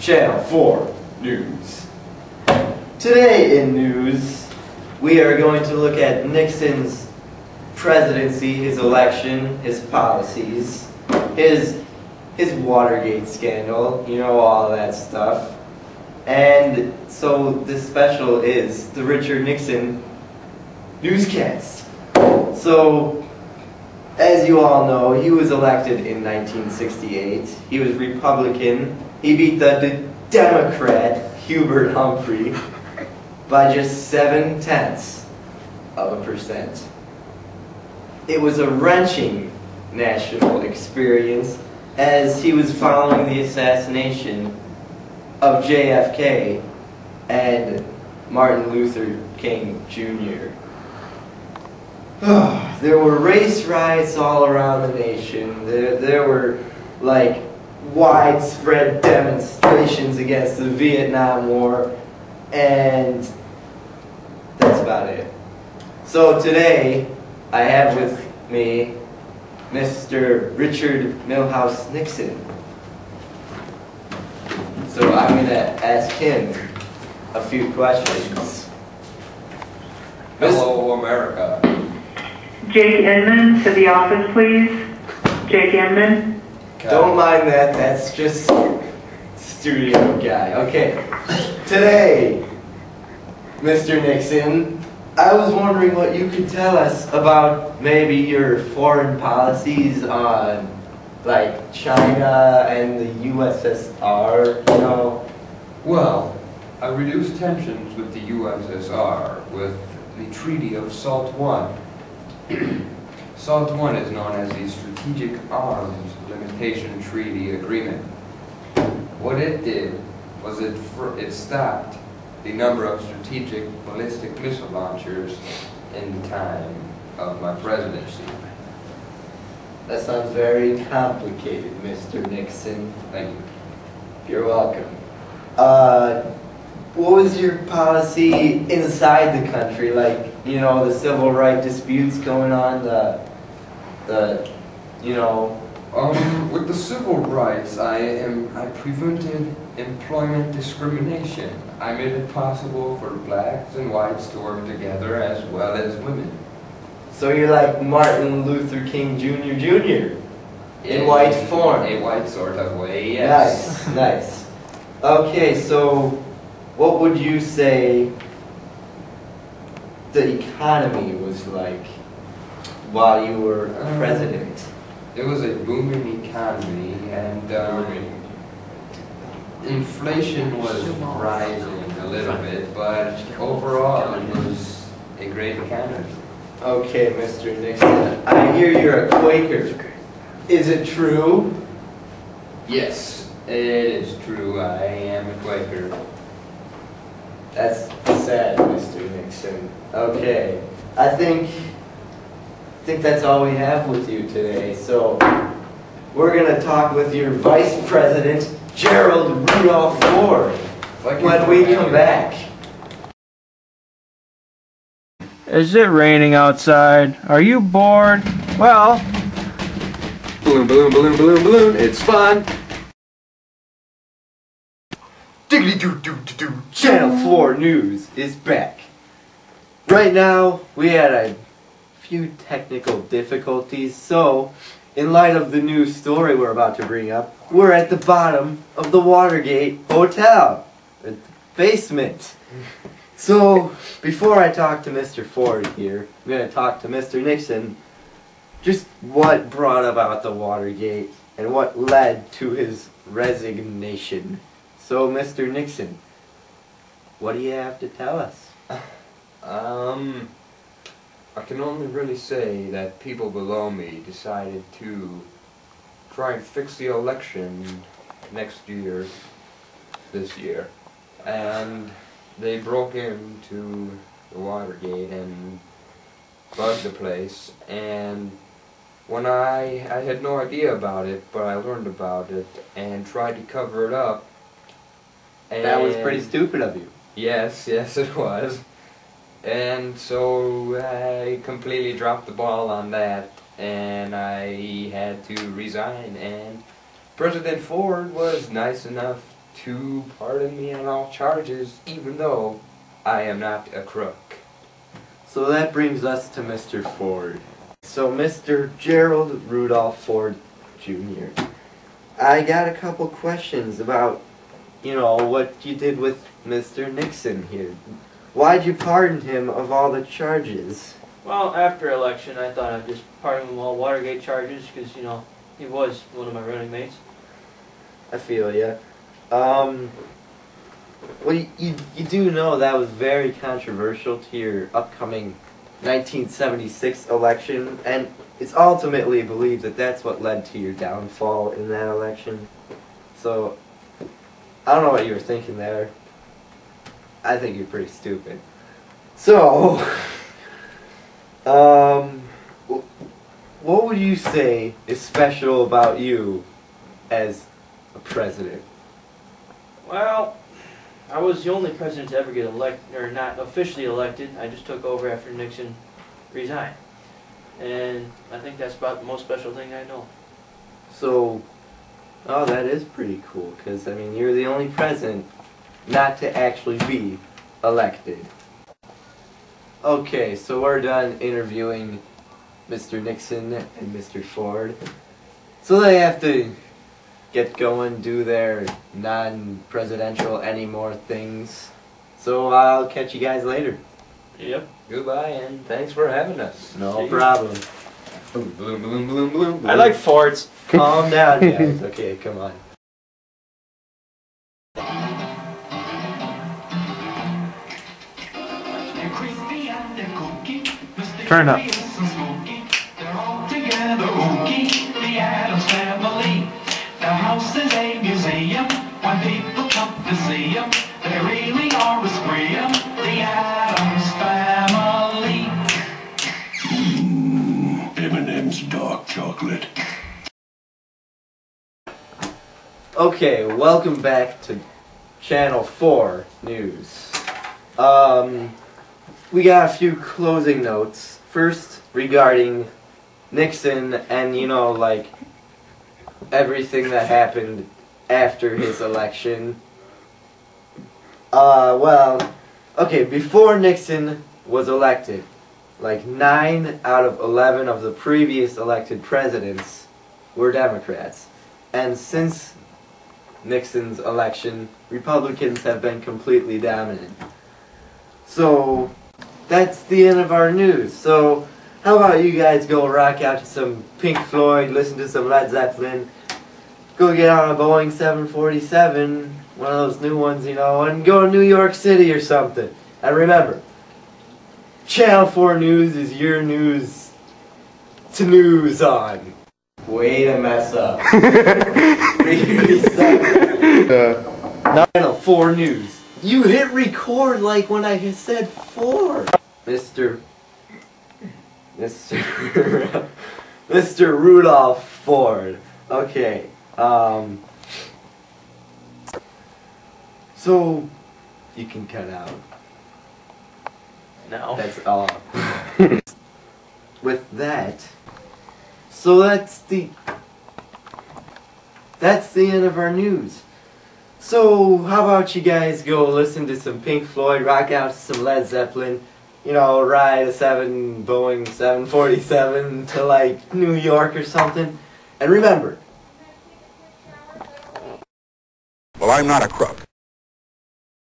Channel 4 News. Today in news, we are going to look at Nixon's presidency, his election, his policies, his Watergate scandal, you know, all that stuff. And so this special is the Richard Nixon newscast. So, as you all know, he was elected in 1968. He was Republican. He beat the Democrat, Hubert Humphrey, by just 0.7%. It was a wrenching national experience as he was following the assassination of JFK and Martin Luther King Jr. There were race riots all around the nation. There were like widespread demonstrations against the Vietnam War, and that's about it. So today I have with me Mr. Richard Milhouse Nixon. So I'm going to ask him a few questions. Hello, America. Jake Inman to the office, please. Jake Inman. Don't mind that, that's just studio guy. Okay, today, Mr. Nixon, I was wondering what you could tell us about maybe your foreign policies on, like, China and the USSR, you know? Well, I reduced tensions with the USSR with the Treaty of SALT I. SALT I is known as the Strategic Arms Limitation Treaty Agreement. What it did was it stopped the number of strategic ballistic missile launchers in the time of my presidency. That sounds very complicated, Mr. Nixon. Thank you. You're welcome. What was your policy inside the country? Like, you know, the civil rights disputes going on, With the civil rights, I prevented employment discrimination. I made it possible for blacks and whites to work together as well as women. So you're like Martin Luther King Jr. in white form. A white sort of way, yes. Nice, nice. Okay, so what would you say the economy was like while you were president? It was a booming economy, and inflation was rising a little bit, but overall it was a great economy. Okay, Mr. Nixon, I hear you're a Quaker. Is it true? Yes, it is true. I am a Quaker. That's sad, Mr. Nixon. Okay, I think that's all we have with you today. So we're gonna talk with your Vice President, Gerald Rudolph Ford, when we come back. Is it raining outside? Are you bored? Well, Balloon, balloon, balloon, balloon, balloon. It's fun. Diggity-doo-doo-doo-doo. Channel 4 News is back. Right now, we had a few technical difficulties, so in light of the new story we're about to bring up, we're at the bottom of the Watergate Hotel, the basement. So, before I talk to Mr. Ford here, I'm going to talk to Mr. Nixon, just what brought about the Watergate and what led to his resignation. So, Mr. Nixon, what do you have to tell us? I can only really say that people below me decided to try and fix the election this year, and they broke into the Watergate and bugged the place, and when I had no idea about it, but I learned about it and tried to cover it up. And that was pretty stupid of you. Yes, it was. And so I completely dropped the ball on that, and I had to resign, and President Ford was nice enough to pardon me on all charges, even though I am not a crook. So that brings us to Mr. Ford. So Mr. Gerald Rudolph Ford Jr. I got a couple questions about, what you did with Mr. Nixon here. Why'd you pardon him of all the charges? Well, after election, I thought I'd just pardon him all Watergate charges because, he was one of my running mates. I feel ya. Well, you do know that was very controversial to your upcoming 1976 election, and it's ultimately believed that that's what led to your downfall in that election. So, I don't know what you were thinking there. I think you're pretty stupid. So, what would you say is special about you as a president? Well, I was the only president to ever get elected, or not officially elected. I just took over after Nixon resigned. And I think that's about the most special thing I know. So, that is pretty cool, because, you're the only president not to actually be elected. Okay, so we're done interviewing Mr. Nixon and Mr. Ford. So they have to get going, do their non-presidential anymore things. So I'll catch you guys later. Yep. Goodbye, and thanks for having us. No problem. Boom, boom, boom, boom, boom, boom. I like Fords. Calm down, guys. Okay, come on. Turn up. They're all together, ookie, the Addams Family. Their house is a museum. When people come to see them, they really are a spree. The Addams Family. M&M's dark chocolate. Okay, welcome back to Channel 4 News. We got a few closing notes. First, regarding Nixon and, everything that happened after his election. Before Nixon was elected, 9 out of 11 of the previous elected presidents were Democrats. And since Nixon's election, Republicans have been completely dominant. So, that's the end of our news. So, how about you guys go rock out to some Pink Floyd, listen to some Led Zeppelin, go get on a Boeing 747, one of those new ones, and go to New York City or something. And remember, Channel 4 News is your news to news on. Way to mess up. Really suck. Channel 4 News. You hit record when I said 4. Mr. Rudolph Ford. Okay. So you can cut out. No. That's all. With that, so that's the end of our news. So how about you guys go listen to some Pink Floyd, rock out to some Led Zeppelin, ride a Boeing 747 to New York or something. And remember, Well, I'm not a crook.